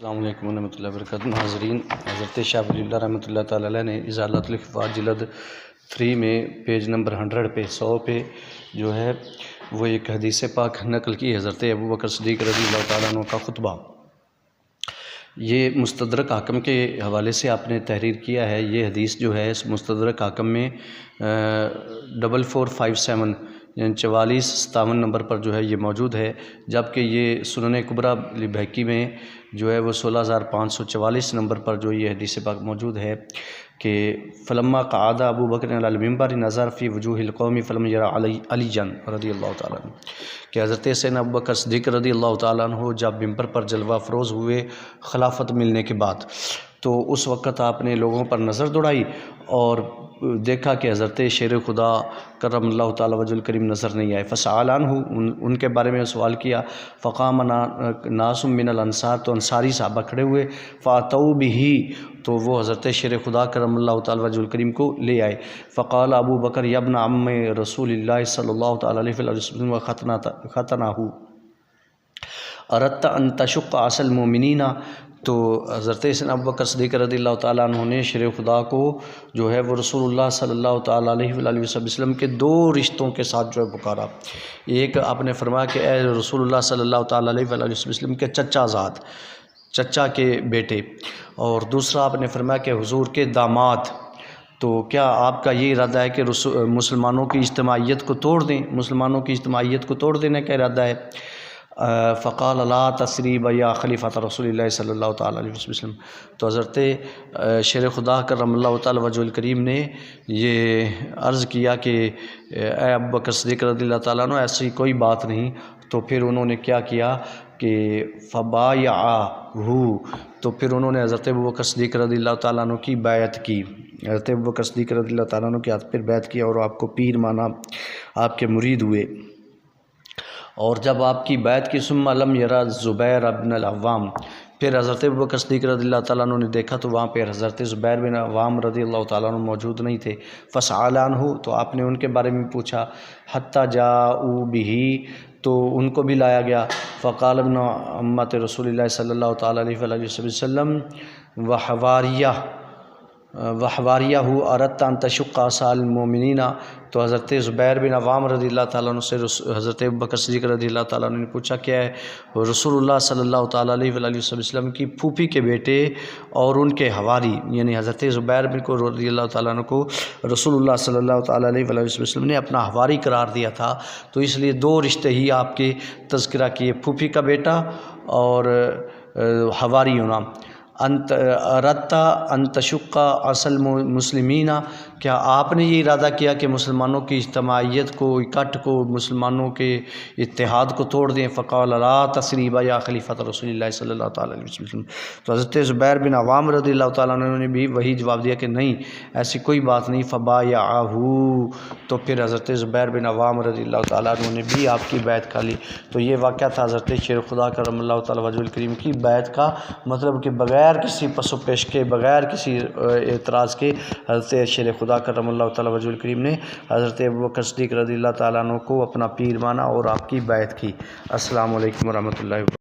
السلام علیکم ورحمۃ اللہ وبرکاتہ۔ ناظرین، حضرت شاہ ولی اللہ رحمۃ اللہ تعالیٰ علیہ نے ازالۃ الخفا جلد 3 میں پیج نمبر 100 پہ جو ہے وہ ایک حدیث پاک نقل کی، حضرت ابوبکر صدیق رضی اللہ تعالیٰ عنہ کا خطبہ۔ یہ مستدرک حاکم کے حوالے سے آپ نے تحریر کیا ہے۔ یہ حدیث جو ہے اس مستدرک حاکم میں 4457 یعنی 4457 نمبر پر جو ہے یہ موجود ہے، جبکہ یہ سنن کبریٰ بہقی میں جو ہے وہ 16544 نمبر پر جو یہ حدیث پاک موجود ہے کہ فلما قعد ابو بکر علی المنبر نظر فی وجوہ القوم فلم یری علی رضی اللہ تعالیٰ عنہ، کہ حضرت سیدنا ابو بکر صدیق رضی اللہ تعالیٰ عنہ جب منبر پر جلوہ افروز ہوئے خلافت ملنے کے بعد، تو اس وقت آپ نے لوگوں پر نظر دوڑائی اور دیکھا کہ حضرت شیر خدا کرم اللہ تعالیٰ وجہ الکریم نظر نہیں آئے۔ فسأل عنہ، ان کے بارے میں سوال کیا۔ فقام ناس من الانصار، تو انصاری صحابہ کھڑے ہوئے۔ فاتوا بہ، تو وہ حضرت شیر خدا کرم اللہ تعالیٰ وجہ الکریم کو لے آئے۔ فقال ابو بکر یا ابن عم رسول اللہ صلی اللہ تعالیٰ علیہ وسلم وختنہ اردت ان تشق عصا المؤمنین، تو حضرت سیدنا ابوبکر صدیق رضی اللہ تعالیٰ عنہ نے شیر خدا کو جو ہے وہ رسول اللہ صلی اللہ تعالیٰ علیہ وسلم کے 2 رشتوں کے ساتھ جو ہے پکارا۔ ایک آپ نے فرمایا کہ اے رسول اللہ صلی اللہ تعالیٰ علیہ وسلم کے چچا زاد، چچا کے بیٹے، اور دوسرا آپ نے فرمایا کہ حضور کے داماد، تو کیا آپ کا یہ ارادہ ہے کہ مسلمانوں کی اجتماعیت کو توڑ دیں، مسلمانوں کی اجتماعیت کو توڑ دینے کا ارادہ ہے؟ فقال لا تثریب یا خلیفۃ رسول اللہ صلی اللہ تعالیٰ علیہ وسلم، تو حضرت شیر خدا کرم اللہ تعالیٰ وجہ الکریم نے یہ عرض کیا کہ اے ابو بکر صدیق رضی اللہ تعالیٰ عنہ ایسی کوئی بات نہیں۔ تو پھر انہوں نے کیا کیا کہ فبایعہ، تو پھر انہوں نے حضرت ابوبکر صدیق رضی اللہ تعالیٰ عنہ کی بیعت کی، حضرت ابوبکر صدیق رضی اللہ تعالیٰ عنہ کے ہاتھ پھر بیعت کیا اور آپ کو پیر مانا، آپ کے مرید ہوئے۔ اور جب آپ کی بیعت کی ثم لم یرا زبیر بن العوام، پھر حضرت ابوبکر صدیق رضی اللہ تعالیٰ عنہ نے دیکھا تو وہاں پہ حضرت زبیر بن عوام رضی اللہ تعالیٰ عنہ موجود نہیں تھے۔ فسأل عنہ، تو آپ نے ان کے بارے میں پوچھا۔ حتی جاؤ بہ، تو ان کو بھی لایا گیا۔ فقال ابن عمت رسول اللہ صلی اللہ تعالیٰ علیہ وسلم وحواریہ اردت ان تشق عصا المؤمنین، تو حضرت زبیر بن عوام رضی اللہ تعالیٰ عنہ سے حضرت ابوبکر صدیق رضی اللہ تعالیٰ عنہ نے پوچھا کہ رسول اللہ صلی اللہ تعالیٰ علیہ وسلم کی پھوپھی کے بیٹے اور ان کے حواری، یعنی حضرت زبیر بن کو رضی اللہ تعالیٰ عنہ کو رسول اللہ صلی اللہ تعالیٰ علیہ وسلم نے اپنا حواری قرار دیا تھا، تو اس لیے 2 رشتے ہی آپ کے تذکرہ کیے، پھوپھی کا بیٹا اور حواری ہونا۔ اردت ان تشق عصا المسلمین، کیا آپ نے یہ ارادہ کیا کہ مسلمانوں کی اجتماعیت کو، اکٹھ کو، مسلمانوں کے اتحاد کو توڑ دیں؟ فقال لا تثریب یا خلیفۃ رسول اللہ صلی اللہ تعالیٰ علیہ وسلم، تو حضرت زبیر بن عوام رضی اللہ تعالیٰ عنہ نے بھی وہی جواب دیا کہ نہیں، ایسی کوئی بات نہیں۔ فبایعہ، تو پھر حضرت زبیر بن عوام رضی اللہ تعالیٰ عنہ نے بھی آپ کی بیعت کر لی۔ تو یہ واقعہ تھا حضرت شیر خدا کرم اللہ تعالیٰ وجہ الکریم کی بیعت کا، مطلب کہ بغیر کسی پس و پیش کے، بغیر کسی اعتراض کے حضرت شیر خدا کرم اللہ تعالیٰ وجہ الکریم نے حضرت ابوبکر صدیق رضی اللہ تعالیٰ عنہ کو اپنا پیر مانا اور آپ کی بیعت کی۔ السلام علیکم ورحمۃ اللہ وبرکاتہ۔